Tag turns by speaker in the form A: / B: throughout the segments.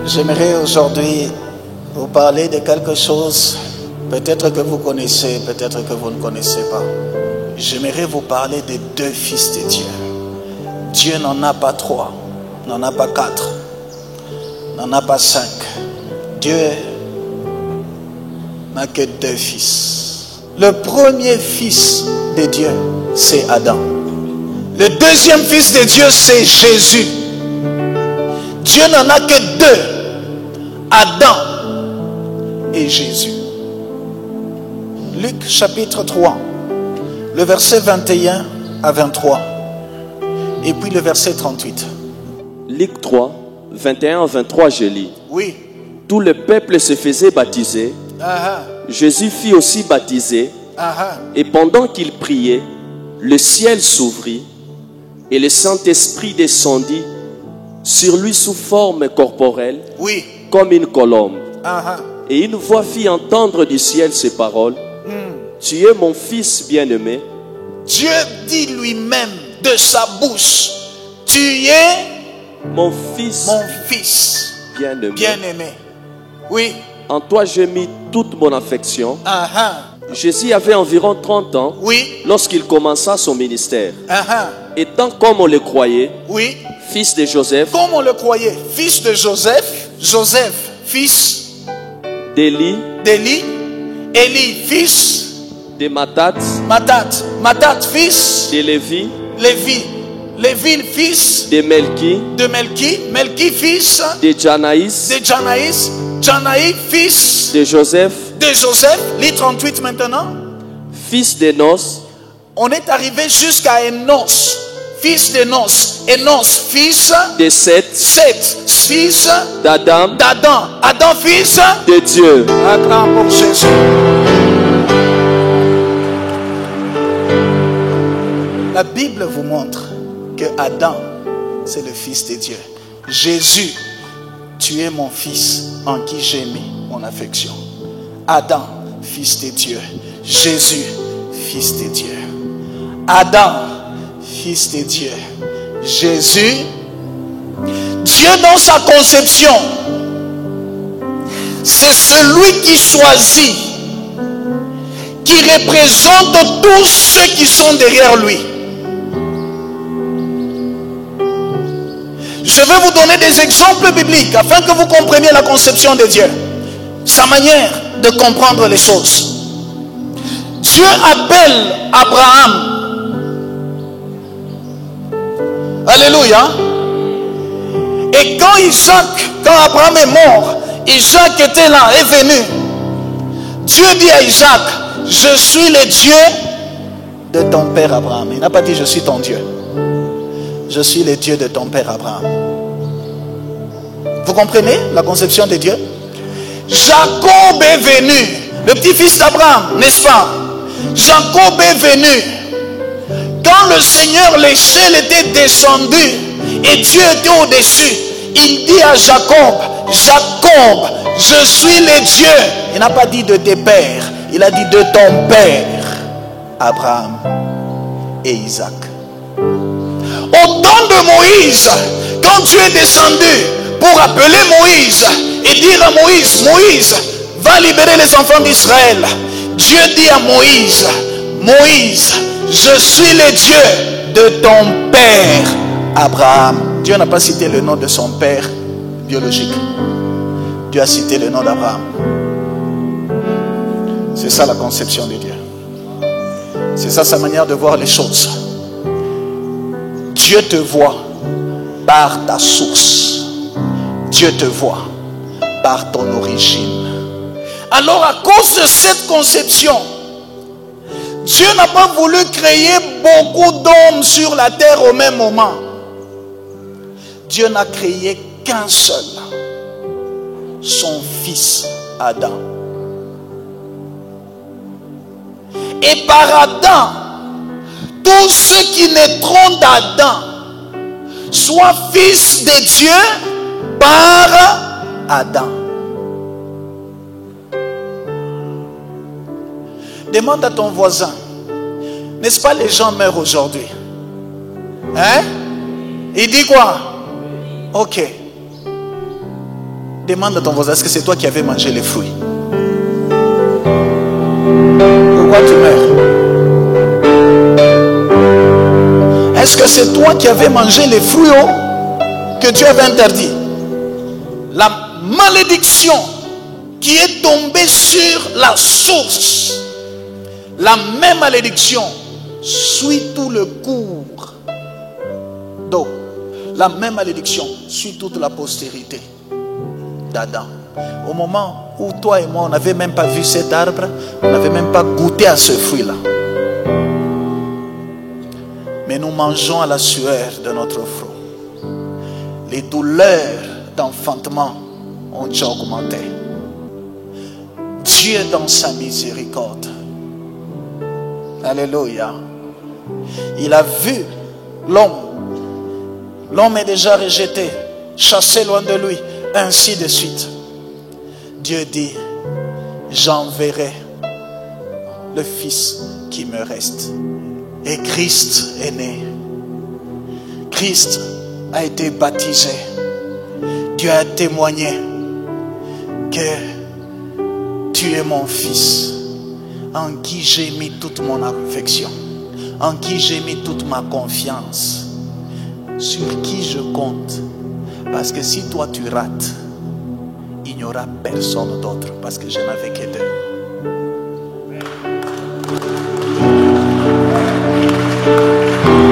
A: J'aimerais aujourd'hui vous parler de quelque chose, peut-être que vous connaissez, peut-être que vous ne connaissez pas. J'aimerais vous parler de deux fils de Dieu. Dieu n'en a pas trois, n'en a pas quatre, n'en a pas cinq. Dieu n'a que deux fils. Le premier fils de Dieu, c'est Adam. Le deuxième fils de Dieu, c'est Jésus. Dieu n'en a que deux, Adam et Jésus. Luc chapitre 3, le verset 21 à 23, et puis le verset 38.
B: Luc 3, 21 à 23, je lis.
A: Oui.
B: Tout le peuple se faisait baptiser. Jésus fut aussi baptisé. Et pendant qu'il priait, le ciel s'ouvrit et le Saint-Esprit descendit sur lui sous forme corporelle,
A: Oui.
B: comme une colombe. Et une voix fit entendre du ciel ces paroles. Tu es mon fils bien-aimé.
A: Dieu dit lui-même de sa bouche, tu es
B: mon fils
A: bien-aimé. Bien-aimé. Oui.
B: En toi j'ai mis toute mon affection. Jésus avait environ 30 ans,
A: Oui.
B: lorsqu'il commença son ministère. Étant comme on le croyait,
A: Oui.
B: fils de Joseph,
A: Comme on le croyait, fils de Joseph, Joseph, fils
B: d'Élie,
A: d'Élie, Élie, fils
B: de Matat,
A: Matat, Matat, fils
B: de Lévi,
A: Lévi, Lévi, fils
B: de Melchi,
A: de Melchi, Melchi, fils
B: de Janaïs,
A: de Janaïs, Janaïs, fils
B: de Joseph,
A: de Joseph, lit 38 maintenant.
B: fils d'Enos,
A: On est arrivé jusqu'à Enos, fils d'Enos, Enos, fils
B: de Seth,
A: Seth, fils
B: d'Adam,
A: d'Adam, Adam, fils
B: de Dieu.
A: Acclame pour Jésus. La Bible vous montre que Adam, c'est le fils de Dieu. Jésus, tu es mon fils en qui j'ai mis mon affection. Adam, fils de Dieu. Jésus, fils de Dieu. Adam, fils de Dieu. Jésus, Dieu dans sa conception, c'est celui qui choisit, qui représente tous ceux qui sont derrière lui. Je vais vous donner des exemples bibliques afin que vous compreniez la conception de Dieu, sa manière de comprendre les choses. Dieu appelle Abraham. Alléluia. Et quand Abraham est mort, Isaac était là, est venu. Dieu dit à Isaac, je suis le Dieu de ton père Abraham. Il n'a pas dit je suis ton Dieu. Je suis le Dieu de ton père Abraham. Vous comprenez la conception de Dieu? Jacob est venu, le petit-fils d'Abraham, n'est-ce pas? Jacob est venu. Quand le Seigneur, les ciels étaient descendus et Dieu était au-dessus, il dit à Jacob, Jacob, je suis le Dieu. Il n'a pas dit de tes pères, il a dit de ton père, Abraham et Isaac. Au temps de Moïse, quand Dieu est descendu pour appeler Moïse et dire à Moïse, Moïse, va libérer les enfants d'Israël. Dieu dit à Moïse, Moïse, je suis le Dieu de ton père Abraham. Dieu n'a pas cité le nom de son père biologique. Dieu a cité le nom d'Abraham. C'est ça la conception de Dieu. C'est ça sa manière de voir les choses. Dieu te voit par ta source. Dieu te voit par ton origine. Alors à cause de cette conception, Dieu n'a pas voulu créer beaucoup d'hommes sur la terre au même moment. Dieu n'a créé qu'un seul, son fils Adam. Et par Adam, tous ceux qui naîtront d'Adam soient fils de Dieu par Adam. Demande à ton voisin, n'est-ce pas les gens meurent aujourd'hui? Hein? Il dit quoi? Ok. Demande à ton voisin, est-ce que c'est toi qui avais mangé les fruits? Pourquoi tu meurs? Est-ce que c'est toi qui avais mangé les fruits que Dieu avait interdits? La malédiction qui est tombée sur la source, la même malédiction suit tout le cours d'eau. La même malédiction suit toute la postérité d'Adam. Au moment où toi et moi, on n'avait même pas vu cet arbre, on n'avait même pas goûté à ce fruit-là. Mais nous mangeons à la sueur de notre front. Les douleurs d'enfantement ont déjà augmenté. Dieu dans sa miséricorde, alléluia, il a vu l'homme. L'homme est déjà rejeté, chassé loin de lui, ainsi de suite. Dieu dit, j'enverrai le Fils qui me reste. Et Christ est né. Christ a été baptisé. Dieu a témoigné que tu es mon Fils, en qui j'ai mis toute mon affection, en qui j'ai mis toute ma confiance, sur qui je compte. Parce que si toi tu rates, il n'y aura personne d'autre, parce que je n'avais que deux.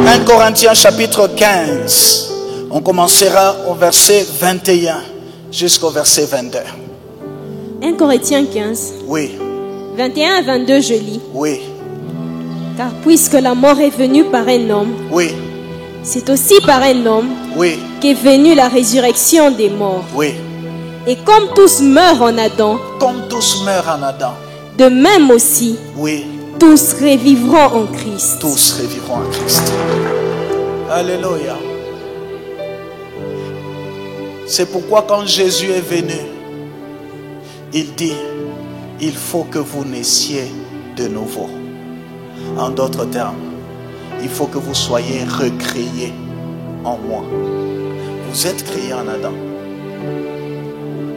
A: 1 Corinthiens chapitre 15. On commencera au verset 21 jusqu'au verset 22.
C: 1 Corinthiens 15.
A: Oui.
C: 21 à 22, je lis.
A: Oui.
C: Car puisque la mort est venue par un homme,
A: oui,
C: c'est aussi par un homme,
A: oui,
C: qu'est venue la résurrection des morts.
A: Oui.
C: Et comme tous meurent en Adam,
A: comme tous meurent en Adam,
C: de même aussi,
A: oui,
C: tous revivront en Christ.
A: Tous revivront en Christ. Alléluia. C'est pourquoi quand Jésus est venu, il dit, il faut que vous naissiez de nouveau. En d'autres termes, il faut que vous soyez recréés en moi. Vous êtes créés en Adam.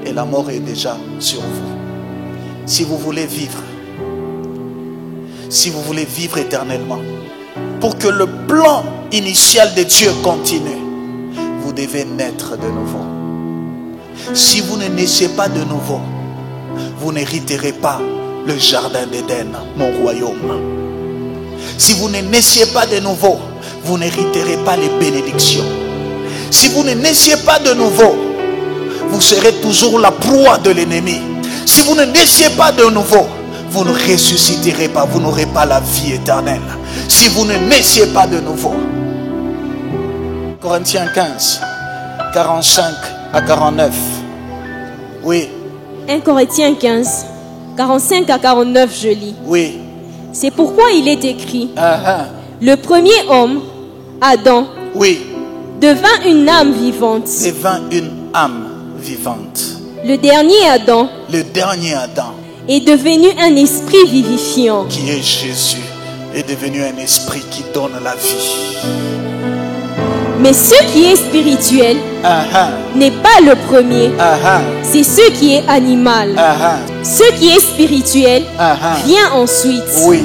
A: Et la mort est déjà sur vous. Si vous voulez vivre, si vous voulez vivre éternellement, pour que le plan initial de Dieu continue, vous devez naître de nouveau. Si vous ne naissez pas de nouveau, vous n'hériterez pas le jardin d'Éden, mon royaume. Si vous ne naissiez pas de nouveau, vous n'hériterez pas les bénédictions. Si vous ne naissiez pas de nouveau, vous serez toujours la proie de l'ennemi. Si vous ne naissiez pas de nouveau, vous ne ressusciterez pas, vous n'aurez pas la vie éternelle. Si vous ne naissiez pas de nouveau. Corinthiens 15, 45 à 49. Oui.
C: 1 Corinthiens 15, 45 à 49, je lis.
A: Oui.
C: C'est pourquoi il est écrit, le premier homme, Adam,
A: oui,
C: devint une âme vivante.
A: Devint une âme vivante.
C: Le dernier Adam,
A: est
C: devenu un esprit vivifiant.
A: Qui est Jésus, est devenu un esprit qui donne la vie.
C: Mais ce qui est spirituel n'est pas le premier. C'est ce qui est animal. Ce qui est spirituel vient ensuite.
A: Oui.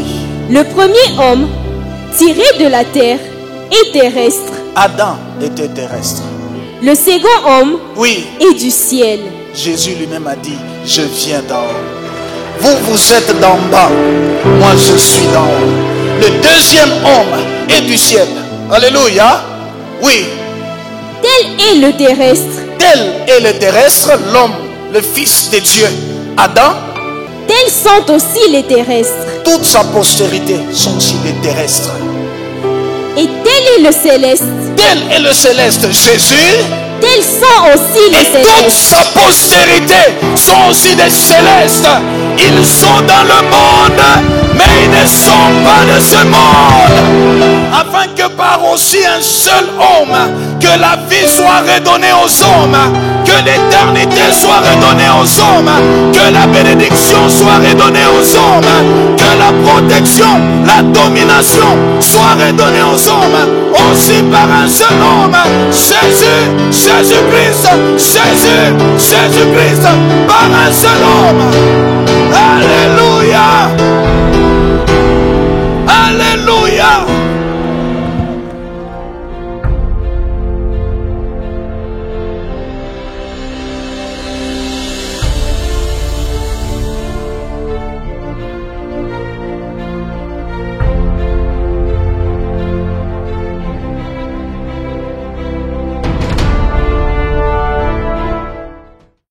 C: Le premier homme, tiré de la terre, est terrestre.
A: Adam était terrestre.
C: Le second homme
A: oui.
C: est du ciel.
A: Jésus lui-même a dit, je viens d'en haut. Vous, vous êtes d'en bas. Moi, je suis d'en haut. Le deuxième homme est du ciel. Alléluia. Oui.
C: Tel est le terrestre.
A: Tel est le terrestre, l'homme, le fils de Dieu. Adam.
C: Tels sont aussi les terrestres.
A: Toute sa postérité sont aussi des terrestres.
C: Et tel est le céleste.
A: Tel est le céleste, Jésus.
C: Tels sont aussi les célestes.
A: Et toute sa postérité sont aussi des célestes. Ils sont dans le monde, mais ils ne sont pas de ce monde. Afin que par aussi un seul homme, que la vie soit redonnée aux hommes, que l'éternité soit redonnée aux hommes, que la bénédiction soit redonnée aux hommes, que la protection, la domination soit redonnée aux hommes, aussi par un seul homme, Jésus-Christ, Jésus-Christ, par un seul homme. Alléluia.